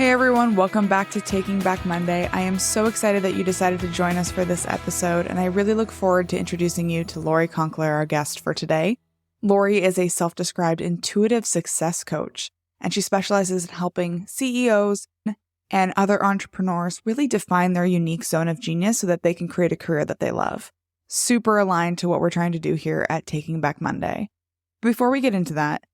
Hey everyone, welcome back to Taking Back Monday. I am so excited that you decided to join us for this episode, and I really look forward to introducing you to Lori Konkler, our guest for today. Lori is a self-described intuitive success coach, and she specializes in helping CEOs and other entrepreneurs really define their unique zone of genius so that they can create a career that they love. Super aligned to what we're trying to do here at Taking Back Monday. Before we get into that,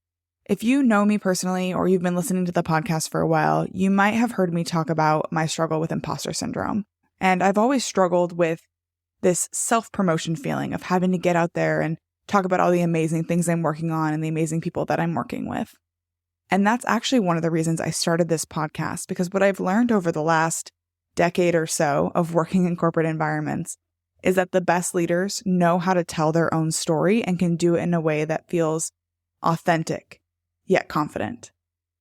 if you know me personally or you've been listening to the podcast for a while, you might have heard me talk about my struggle with imposter syndrome. And I've always struggled with this self-promotion feeling of having to get out there and talk about all the amazing things I'm working on and the amazing people that I'm working with. And that's actually one of the reasons I started this podcast, because what I've learned over the last decade or so of working in corporate environments is that the best leaders know how to tell their own story and can do it in a way that feels authentic yet confident.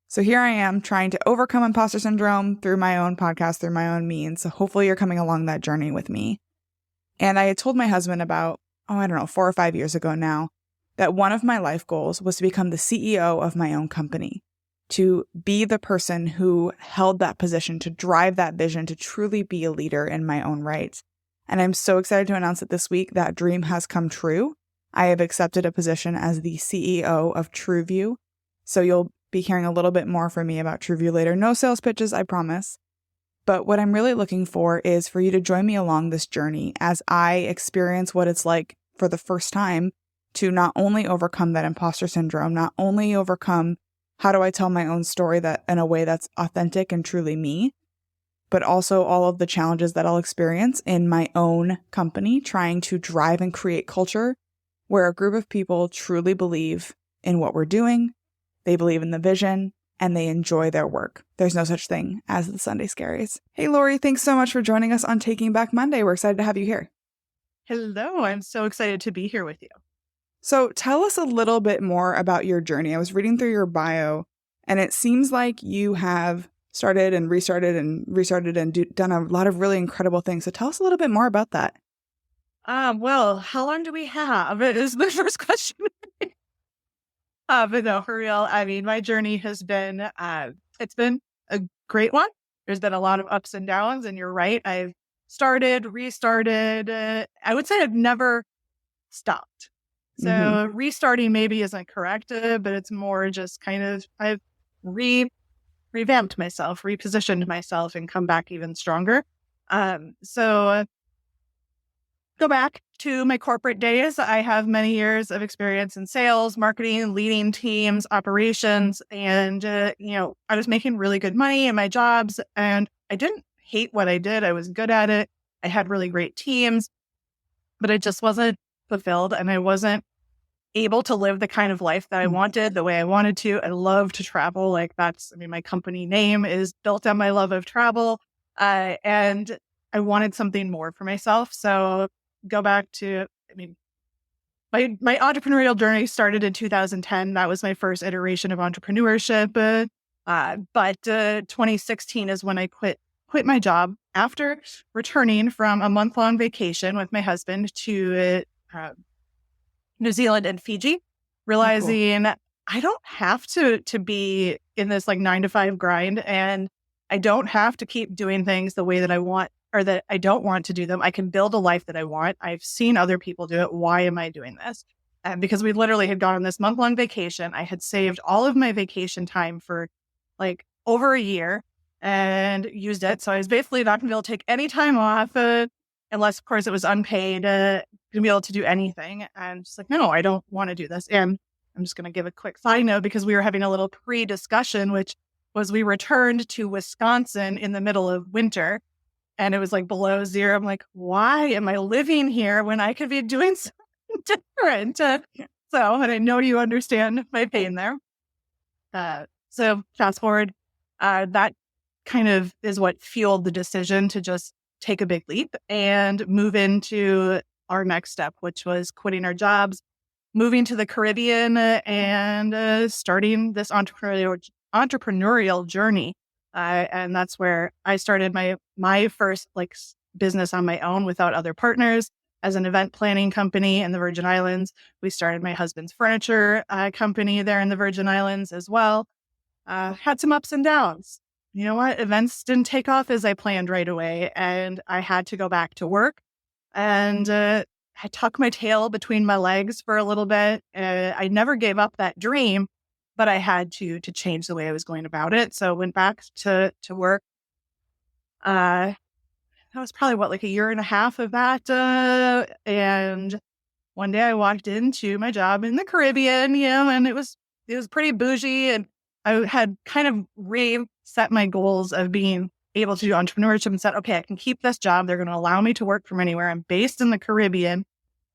So here I am trying to overcome imposter syndrome through my own podcast, through my own means. So hopefully you're coming along that journey with me. And I had told my husband about, 4 or 5 years ago now, that one of my life goals was to become the CEO of my own company, to be the person who held that position, to drive that vision, to truly be a leader in my own right. And I'm so excited to announce that this week that dream has come true. I have accepted a position as the CEO of TrueView. So you'll be hearing a little bit more from me about TrueView later. No sales pitches, I promise. But what I'm really looking for is for you to join me along this journey as I experience what it's like for the first time to not only overcome that imposter syndrome, not only overcome how do I tell my own story that in a way that's authentic and truly me, but also all of the challenges that I'll experience in my own company, trying to drive and create culture where a group of people truly believe in what we're doing. They believe in the vision, and they enjoy their work. There's no such thing as the Sunday Scaries. Hey, Lori, thanks so much for joining us on Taking Back Monday. We're excited to have you here. Hello, I'm so excited to be here with you. So tell us a little bit more about your journey. I was reading through your bio, and it seems like you have started and restarted and done a lot of really incredible things. So tell us a little bit more about that. Well, how long do we have? It is the first question. But no, for real, I mean, my journey has been, it's been a great one. There's been a lot of ups and downs, and you're right. I've started, restarted. I would say I've never stopped. So restarting maybe isn't correct, but it's more just kind of, I've revamped myself, repositioned myself, and come back even stronger. So go back to my corporate days. I have many years of experience in sales, marketing, leading teams, operations, and, I was making really good money in my jobs, and I didn't hate what I did. I was good at it. I had really great teams, but it just wasn't fulfilled, and I wasn't able to live the kind of life that I wanted, the way I wanted to. I love to travel. My company name is built on my love of travel, and I wanted something more for myself. So go back to, my entrepreneurial journey started in 2010. That was my first iteration of entrepreneurship. But 2016 is when I quit my job after returning from a month-long vacation with my husband to New Zealand and Fiji, realizing I don't have to be in this 9-to-5 grind, and I don't have to keep doing things the way that I want, or that I don't want to do them. I can build a life that I want. I've seen other people do it. Why am I doing this? Because we literally had gone on this month-long vacation. I had saved all of my vacation time for over a year and used it. So I was basically not going to be able to take any time off, unless, of course, it was unpaid, to be able to do anything. And just no, I don't want to do this. And I'm just going to give a quick side note, because we were having a little pre-discussion, which was we returned to Wisconsin in the middle of winter. And it was below zero. I'm why am I living here when I could be doing something different? And I know you understand my pain there. So fast forward, that kind of is what fueled the decision to just take a big leap and move into our next step, which was quitting our jobs, moving to the Caribbean, and starting this entrepreneurial journey. And that's where I started my first business on my own without other partners as an event planning company in the Virgin Islands. We started my husband's furniture company there in the Virgin Islands as well. Had some ups and downs. you know what? Events didn't take off as I planned right away. And I had to go back to work. And I tucked my tail between my legs for a little bit. I never gave up that dream, but I had to change the way I was going about it. So I went back to work. That was probably like a year and a half of that. And one day I walked into my job in the Caribbean, and it was pretty bougie. And I had kind of reset my goals of being able to do entrepreneurship and said, okay, I can keep this job. They're going to allow me to work from anywhere. I'm based in the Caribbean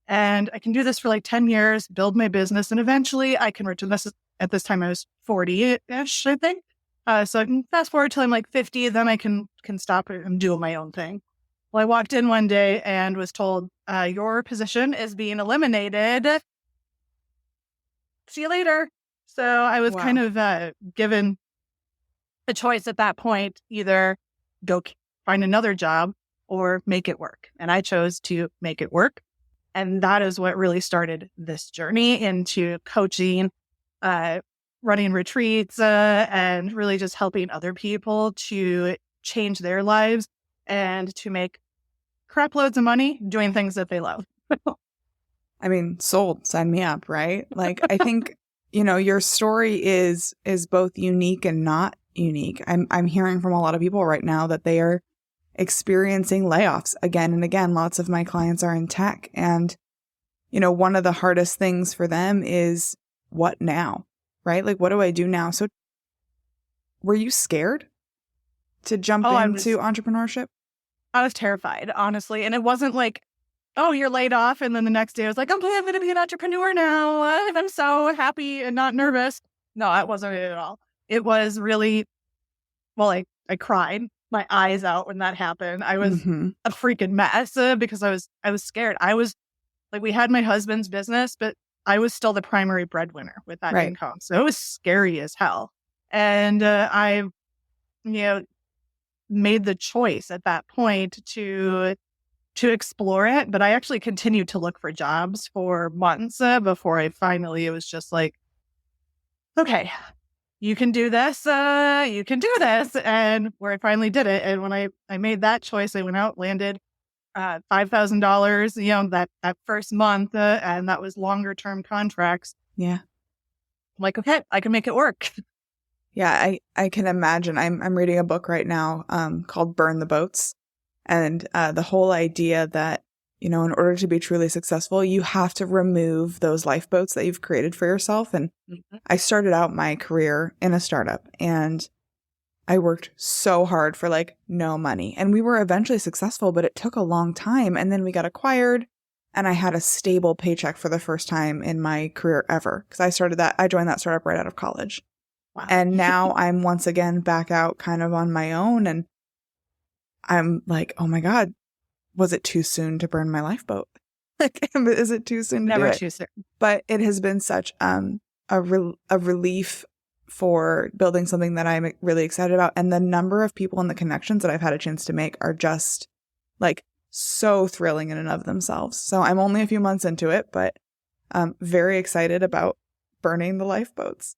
and I can do this for like 10 years, build my business. And eventually I can return this. At this time I was 40-ish, I think. So I can fast forward till I'm like 50. Then I can stop and do my own thing. Well, I walked in one day and was told, your position is being eliminated. See you later. So I was kind of given a choice at that point, either go find another job or make it work. And I chose to make it work. And that is what really started this journey into coaching, running retreats, and really just helping other people to change their lives and to make crap loads of money doing things that they love. I mean, sold, sign me up, right? Like, I think, your story is both unique and not unique. I'm hearing from a lot of people right now that they are experiencing layoffs again and again. Lots of my clients are in tech, and one of the hardest things for them is what now, right? Like, what do I do now? So were you scared to jump into entrepreneurship? I was terrified, honestly. And it wasn't like, oh, you're laid off. And then the next day I was like, okay, I'm going to be an entrepreneur now. I'm so happy and not nervous. No, that wasn't it at all. It was really, I cried my eyes out when that happened. I was a freaking mess because I was scared. I was like, we had my husband's business, but I was still the primary breadwinner with that income. So it was scary as hell. And I, made the choice at that point to explore it. But I actually continued to look for jobs for months before it was just like, okay, you can do this. You can do this. And where I finally did it. And when I made that choice, I went out, landed $5,000, that first month. And that was longer term contracts. Yeah. I'm like, okay, I can make it work. Yeah, I can imagine. I'm reading a book right now called Burn the Boats. And the whole idea that, in order to be truly successful, you have to remove those lifeboats that you've created for yourself. And I started out my career in a startup and I worked so hard for like no money. And we were eventually successful, but it took a long time. And then we got acquired and I had a stable paycheck for the first time in my career ever. Because I joined that startup right out of college. Wow. And now I'm once again back out kind of on my own. And I'm like, oh my God, was it too soon to burn my lifeboat? Like, is it too soon to do it? Never too soon. But it has been such a relief for building something that I'm really excited about. And the number of people and the connections that I've had a chance to make are just like so thrilling in and of themselves. So I'm only a few months into it, but I'm very excited about burning the lifeboats.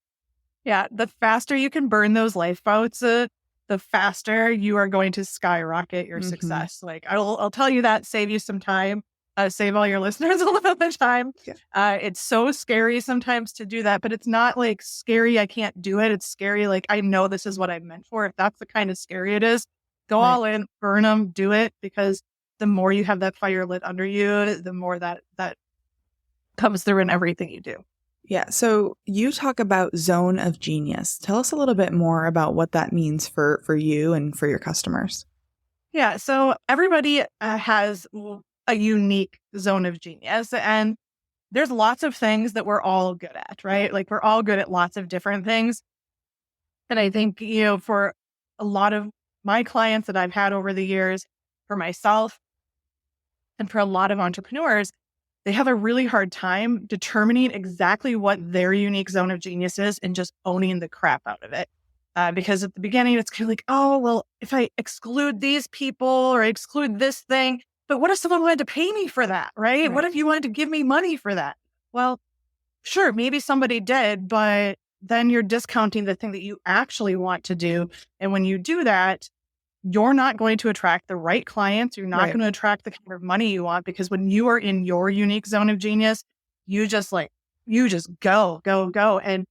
Yeah, the faster you can burn those lifeboats, the faster you are going to skyrocket your success. Like, I'll tell you that, save you some time, save all your listeners a little bit of time. Yeah. It's so scary sometimes to do that, but it's not like scary, I can't do it. It's scary, like, I know this is what I'm meant for. If that's the kind of scary it is, go all in, burn them, do it, because the more you have that fire lit under you, the more that comes through in everything you do. Yeah. So you talk about zone of genius. Tell us a little bit more about what that means for you and for your customers. Yeah. So everybody has a unique zone of genius, and there's lots of things that we're all good at, right? Like, we're all good at lots of different things. And I think, for a lot of my clients that I've had over the years, for myself and for a lot of entrepreneurs, they have a really hard time determining exactly what their unique zone of genius is and just owning the crap out of it. Because at the beginning, it's kind of like, oh, well, if I exclude these people or I exclude this thing, but what if someone wanted to pay me for that, right? What if you wanted to give me money for that? Well, sure, maybe somebody did, but then you're discounting the thing that you actually want to do. And when you do that, you're not going to attract the right clients. You're not going to attract the kind of money you want, because when you are in your unique zone of genius, you just go, go, go. And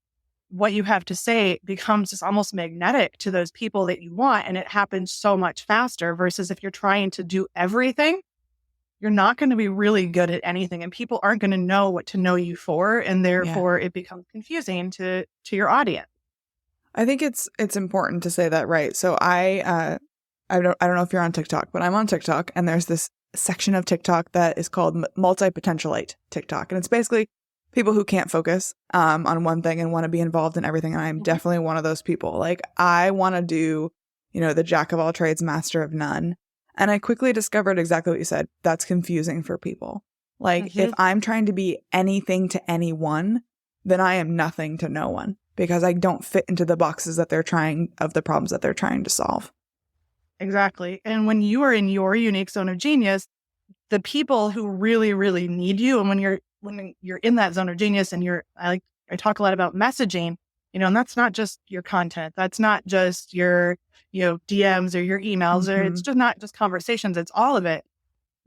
what you have to say becomes just almost magnetic to those people that you want. And it happens so much faster versus if you're trying to do everything, you're not going to be really good at anything, and people aren't going to know what to know you for. And therefore it becomes confusing to your audience. I think it's important to say that, right? So I don't know if you're on TikTok, but I'm on TikTok, and there's this section of TikTok that is called multi-potentialite TikTok. And it's basically people who can't focus on one thing and want to be involved in everything. And I'm definitely one of those people. Like, I want to do, the jack of all trades, master of none. And I quickly discovered exactly what you said. That's confusing for people. Like, if I'm trying to be anything to anyone, then I am nothing to no one, because I don't fit into the boxes that of the problems that they're trying to solve. Exactly. And when you are in your unique zone of genius, the people who really, really need you, and when you're in that zone of genius, and I talk a lot about messaging, and that's not just your content. That's not just your, DMs or your emails, or it's just not just conversations. It's all of it.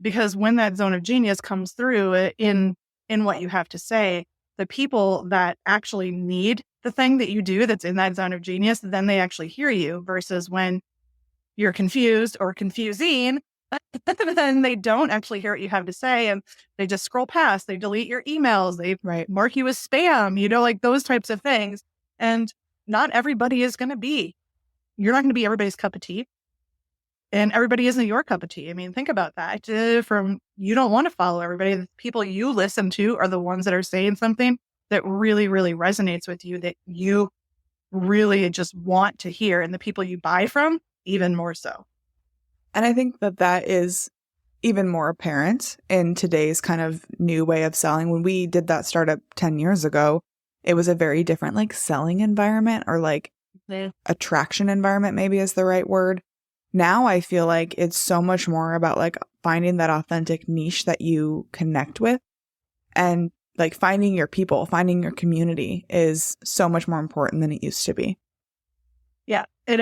Because when that zone of genius comes through in what you have to say, the people that actually need the thing that you do that's in that zone of genius, then they actually hear you, versus when you're confused or confusing, then they don't actually hear what you have to say, and they just scroll past, they delete your emails, they mark you as spam, like those types of things. And not everybody is going to be, you're not going to be everybody's cup of tea, and everybody isn't your cup of tea. I mean, think about that. You don't want to follow everybody. The people you listen to are the ones that are saying something that really, really resonates with you, that you really just want to hear, and the people you buy from, even more so. And I think that is even more apparent in today's kind of new way of selling. When we did that startup 10 years ago, it was a very different selling environment, or attraction environment, maybe is the right word. Now I feel like it's so much more about finding that authentic niche that you connect with, and finding your people, finding your community is so much more important than it used to be. Yeah, it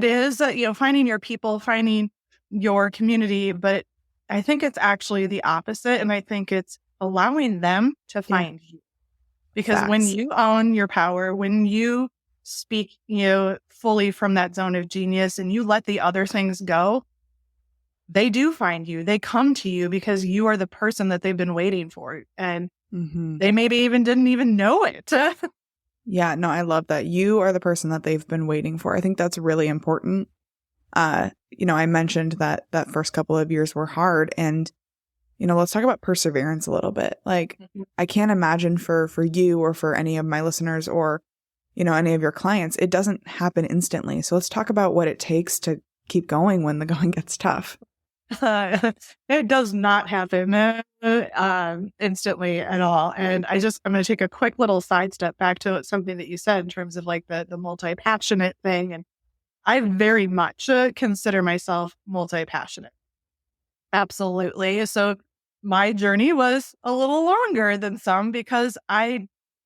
is, finding your people, finding your community. But I think it's actually the opposite. And I think it's allowing them to find you. Because when you own your power, when you speak, fully from that zone of genius, and you let the other things go, they do find you. They come to you because you are the person that they've been waiting for. And they maybe even didn't even know it. Yeah, no, I love that. You are the person that they've been waiting for. I think that's really important. I mentioned that first couple of years were hard, and, let's talk about perseverance a little bit. I can't imagine for you or for any of my listeners or, any of your clients, it doesn't happen instantly. So let's talk about what it takes to keep going when the going gets tough. It does not happen instantly at all. And I'm going to take a quick little sidestep back to something that you said in terms of the multi-passionate thing. And I very much consider myself multi-passionate. Absolutely. So my journey was a little longer than some, because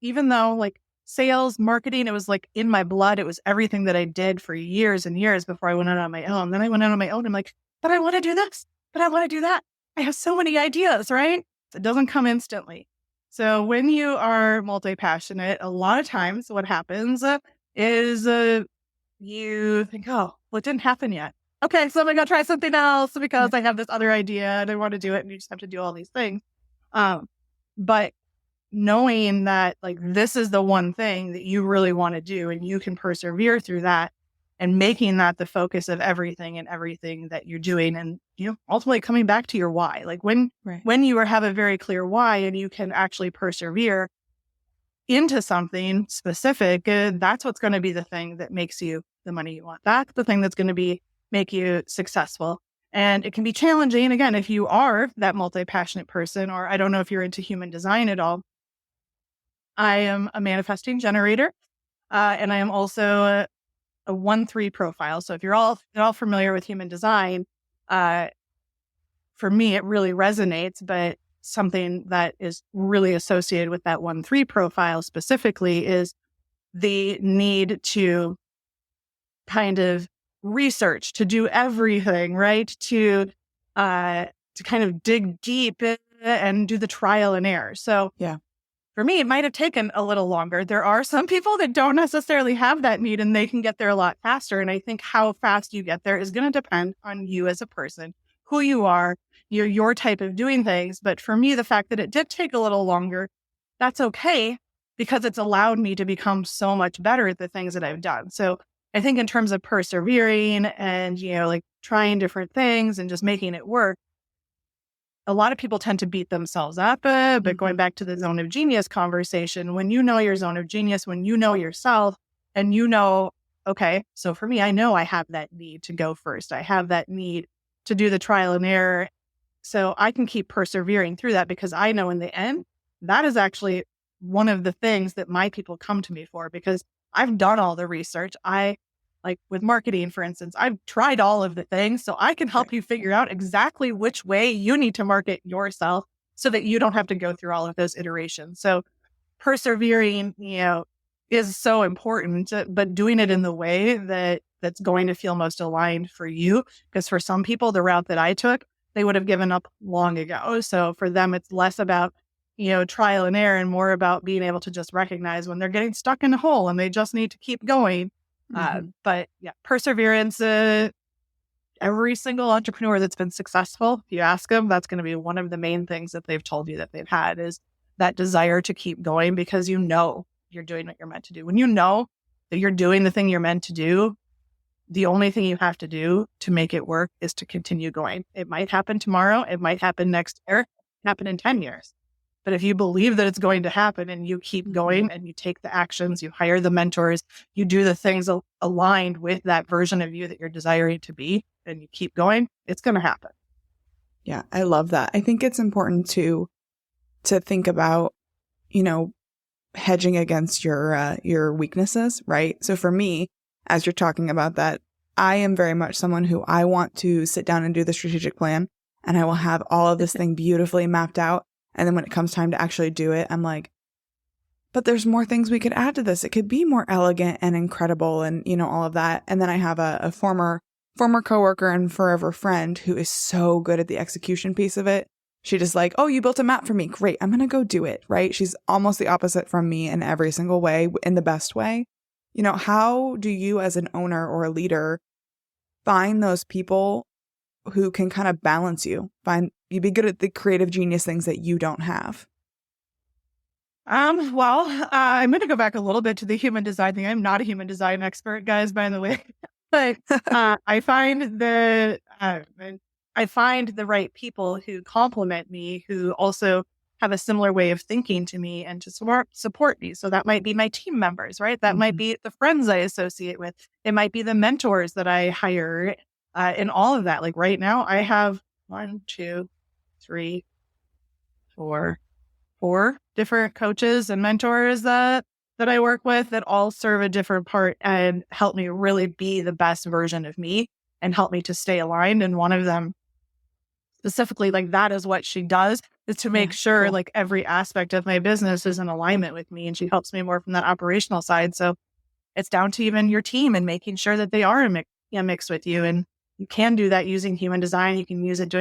even though sales, marketing, it was in my blood. It was everything that I did for years and years before I went out on my own. Then I went out on my own. I'm but I want to do this, but I want to do that. I have so many ideas, right? It doesn't come instantly. So when you are multi-passionate, a lot of times what happens is you think, oh, well, it didn't happen yet. Okay, so I'm going to try something else because I have this other idea and I want to do it. And you just have to do all these things. But knowing that this is the one thing that you really want to do, and you can persevere through that, and making that the focus of everything that you're doing, and ultimately coming back to your why. When you have a very clear why, and you can actually persevere into something specific, that's what's going to be the thing that makes you the money you want. That's the thing that's going to make you successful. And it can be challenging, again, if you are that multi-passionate person, or I don't know if you're into human design at all. I am a manifesting generator, and I am also a 1-3 profile. So if you're all familiar with human design, for me, it really resonates, but something that is really associated with that 1-3 profile specifically is the need to kind of research, to do everything, right? To kind of dig deep and do the trial and error. So Yeah. for me, it might have taken a little longer. There are some people that don't necessarily have that need and they can get there a lot faster. And I think how fast you get there is going to depend on you as a person, who you are, your type of doing things. But for me, the fact that it did take a little longer, that's okay, because it's allowed me to become so much better at the things that I've done. So I think in terms of persevering and, like trying different things and just making it work, a lot of people tend to beat themselves up. But going back to the zone of genius conversation, when you know your zone of genius, when you know yourself and okay, so for me, I know I have that need to go first. I have that need to do the trial and error. So I can keep persevering through that, because I know in the end, that is actually one of the things that my people come to me for, because I've done all the research. Like with marketing, for instance, I've tried all of the things, so I can help you figure out exactly which way you need to market yourself so that you don't have to go through all of those iterations. So persevering, is so important, but doing it in the way that's going to feel most aligned for you. Because for some people, the route that I took, they would have given up long ago. So for them, it's less about, trial and error and more about being able to just recognize when they're getting stuck in a hole and they just need to keep going. But yeah, perseverance, every single entrepreneur that's been successful, if you ask them, that's going to be one of the main things that they've told you that they've had, is that desire to keep going, because you're doing what you're meant to do. When you know that you're doing the thing you're meant to do, the only thing you have to do to make it work is to continue going. It might happen tomorrow. It might happen next year, happen in 10 years. But if you believe that it's going to happen and you keep going and you take the actions, you hire the mentors, you do the things aligned with that version of you that you're desiring to be, and you keep going, it's going to happen. Yeah, I love that. I think it's important to think about, hedging against your weaknesses, right? So for me, as you're talking about that, I am very much someone who I want to sit down and do the strategic plan, and I will have all of this thing beautifully mapped out. And then when it comes time to actually do it, I'm like, but there's more things we could add to this. It could be more elegant and incredible and, all of that. And then I have a former coworker and forever friend who is so good at the execution piece of it. She just like, oh, you built a map for me. Great. I'm going to go do it. Right. She's almost the opposite from me in every single way, in the best way. How do you as an owner or a leader find those people who can kind of balance you? You be good at the creative genius things that you don't have. Well, I'm going to go back a little bit to the human design thing. I'm not a human design expert, guys, by the way, but I find the right people who complement me, who also have a similar way of thinking to me and to support me. So that might be my team members, right? That might be the friends I associate with. It might be the mentors that I hire, and all of that. Like right now, I have 4 different coaches and mentors that I work with that all serve a different part and help me really be the best version of me and help me to stay aligned. And one of them specifically, like that is what she does, is to make sure like every aspect of my business is in alignment with me. And she helps me more from that operational side. So it's down to even your team and making sure that they are mixed with you. And you can do that using human design. You can use it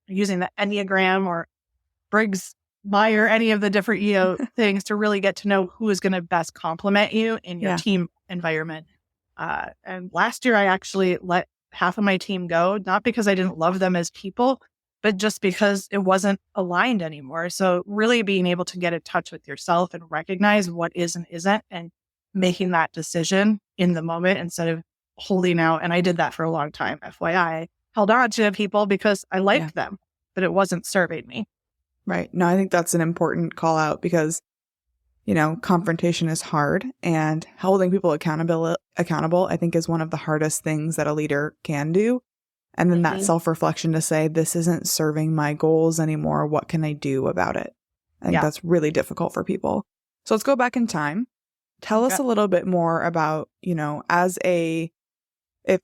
using the Enneagram or Briggs Meyer, any of the different things to really get to know who is going to best complement you in your team environment. And last year, I actually let half of my team go, not because I didn't love them as people, but just because it wasn't aligned anymore. So really being able to get in touch with yourself and recognize what is and isn't, and making that decision in the moment instead of holding out. And I did that for a long time. FYI, held on to people because I liked them, but it wasn't serving me. Right. No, I think that's an important call out, because, confrontation is hard, and holding people accountable, I think, is one of the hardest things that a leader can do. And then that self-reflection to say, this isn't serving my goals anymore. What can I do about it? I think that's really difficult for people. So let's go back in time. Tell us a little bit more about, if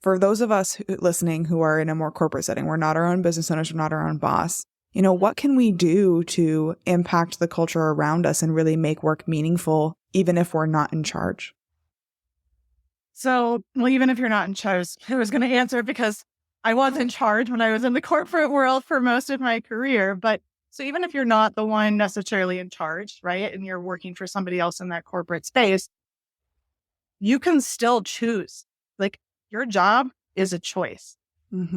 for those of us listening who are in a more corporate setting, we're not our own business owners, we're not our own boss. what can we do to impact the culture around us and really make work meaningful, even if we're not in charge? So, well, even if you're not in charge, I was going to answer because I was in charge when I was in the corporate world for most of my career. But so even if you're not the one necessarily in charge, right, and you're working for somebody else in that corporate space, you can still choose. Like, your job is a choice,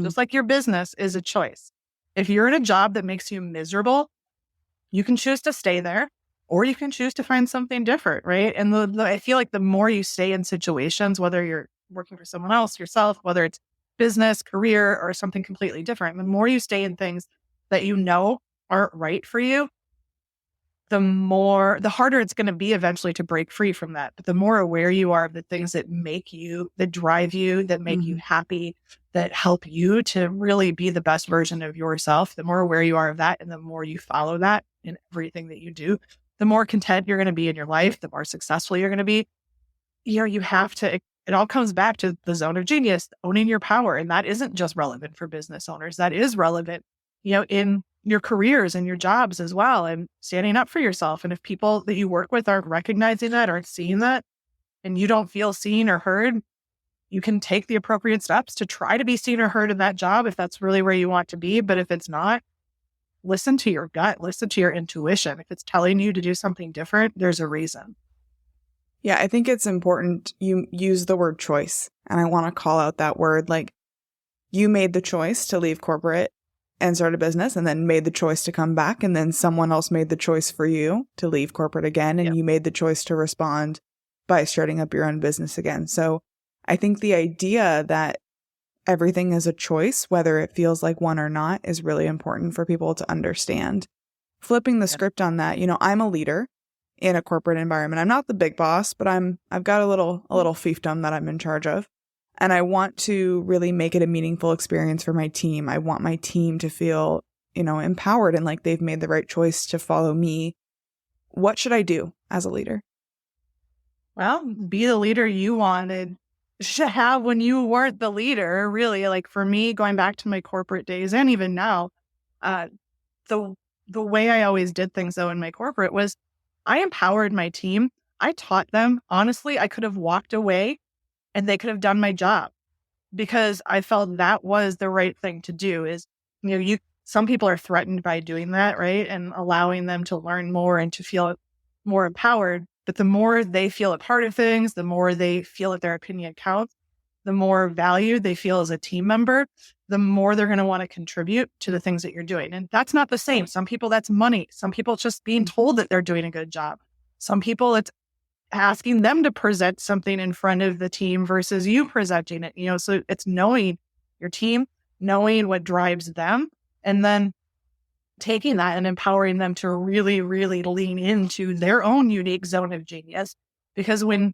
just like your business is a choice. If you're in a job that makes you miserable, you can choose to stay there, or you can choose to find something different, right? And I feel like the more you stay in situations, whether you're working for someone else, yourself, whether it's business, career, or something completely different, the more you stay in things that you know aren't right for you, the harder it's going to be eventually to break free from that. But the more aware you are of the things that make you, that drive you, that make you happy, that help you to really be the best version of yourself, the more aware you are of that, and the more you follow that in everything that you do, the more content you're going to be in your life, the more successful you're going to be. You have to, it all comes back to the zone of genius, owning your power. And that isn't just relevant for business owners. That is relevant, in your careers and your jobs as well, and standing up for yourself. And if people that you work with aren't recognizing that, aren't seeing that, and you don't feel seen or heard, you can take the appropriate steps to try to be seen or heard in that job if that's really where you want to be. But if it's not, listen to your gut, listen to your intuition. If it's telling you to do something different, there's a reason. Yeah, I think it's important you use the word choice. And I want to call out that word. Like, you made the choice to leave corporate and start a business, and then made the choice to come back. And then someone else made the choice for you to leave corporate again. And you made the choice to respond by starting up your own business again. So I think the idea that everything is a choice, whether it feels like one or not, is really important for people to understand. Flipping the script on that, I'm a leader in a corporate environment. I'm not the big boss, but I've got a little fiefdom that I'm in charge of. And I want to really make it a meaningful experience for my team. I want my team to feel, empowered and like they've made the right choice to follow me. What should I do as a leader? Well, be the leader you wanted to have when you weren't the leader, really. Like, for me, going back to my corporate days and even now, the way I always did things, though, in my corporate was I empowered my team. I taught them. Honestly, I could have walked away and they could have done my job, because I felt that was the right thing to do. Is, some people are threatened by doing that, right? And allowing them to learn more and to feel more empowered. But the more they feel a part of things, the more they feel that their opinion counts, the more valued they feel as a team member, the more they're going to want to contribute to the things that you're doing. And that's not the same. Some people, that's money. Some people, it's just being told that they're doing a good job. Some people, it's asking them to present something in front of the team versus you presenting it. So it's knowing your team, knowing what drives them, and then taking that and empowering them to really, really lean into their own unique zone of genius. Because when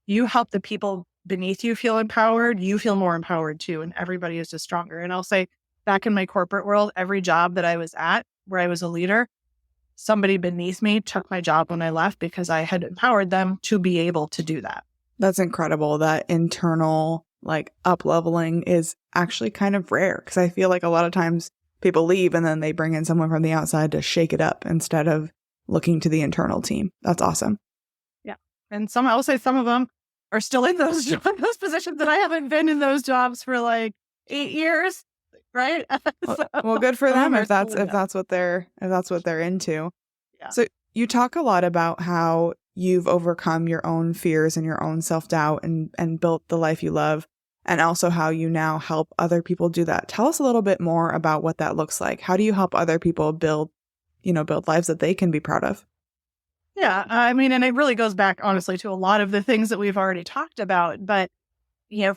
you help the people beneath you feel empowered, you feel more empowered too, and everybody is just stronger. And I'll say, back in my corporate world, every job that I was at where I was a leader, somebody beneath me took my job when I left because I had empowered them to be able to do that. That's incredible. That internal up-leveling is actually kind of rare, because I feel like a lot of times people leave and then they bring in someone from the outside to shake it up instead of looking to the internal team. That's awesome. Yeah. And I will say some of them are still in those positions that I haven't been in those jobs for 8 years. Right. Well, good for them if that's what they're into. Yeah. So you talk a lot about how you've overcome your own fears and your own self-doubt and built the life you love, and also how you now help other people do that. Tell us a little bit more about what that looks like. How do you help other people build lives that they can be proud of? Yeah, I mean, and it really goes back, honestly, to a lot of the things that we've already talked about. But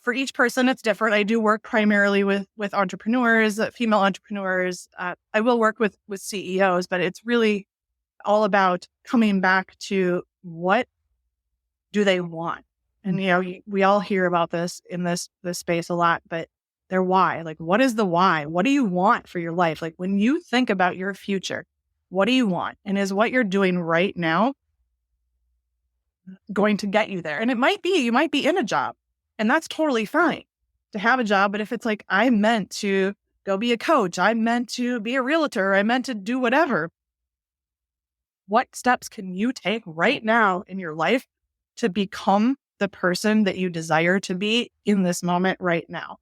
for each person, it's different. I do work primarily with entrepreneurs, female entrepreneurs. I will work with CEOs, but it's really all about coming back to what do they want. And, we all hear about this in this space a lot, but their why. Like, what is the why? What do you want for your life? Like, when you think about your future, what do you want? And is what you're doing right now going to get you there? And you might be in a job. And that's totally fine to have a job. But if it's like, I'm meant to go be a coach. I'm meant to be a realtor. I'm meant to do whatever. What steps can you take right now in your life to become the person that you desire to be in this moment right now?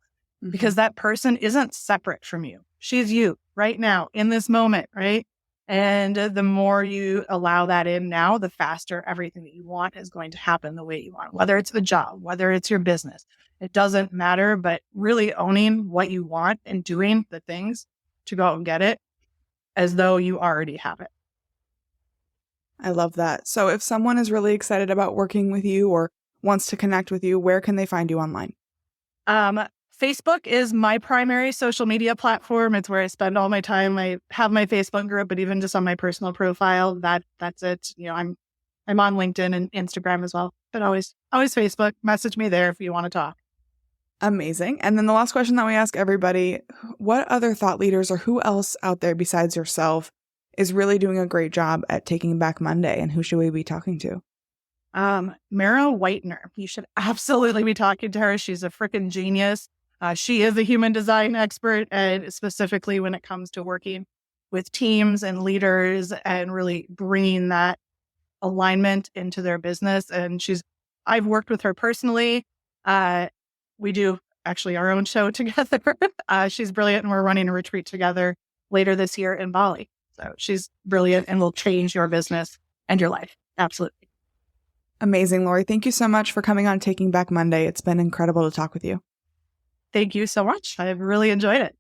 Because that person isn't separate from you. She's you right now in this moment, right? And the more you allow that in now, the faster everything that you want is going to happen the way you want, whether it's the job, whether it's your business. It doesn't matter, but really owning what you want and doing the things to go out and get it as though you already have it. I love that. So if someone is really excited about working with you or wants to connect with you, where can they find you online? Facebook is my primary social media platform. It's where I spend all my time. I have my Facebook group, but even just on my personal profile, that's it. I'm on LinkedIn and Instagram as well, but always Facebook. Message me there if you want to talk. Amazing. And then the last question that we ask everybody, what other thought leaders or who else out there besides yourself is really doing a great job at Taking Back Monday, and who should we be talking to? Mara Whitener. You should absolutely be talking to her. She's a freaking genius. She is a human design expert, and specifically when it comes to working with teams and leaders and really bringing that alignment into their business. And I've worked with her personally. We do actually our own show together. She's brilliant, and we're running a retreat together later this year in Bali. So she's brilliant and will change your business and your life. Absolutely. Amazing, Lori. Thank you so much for coming on Taking Back Monday. It's been incredible to talk with you. Thank you so much. I've really enjoyed it.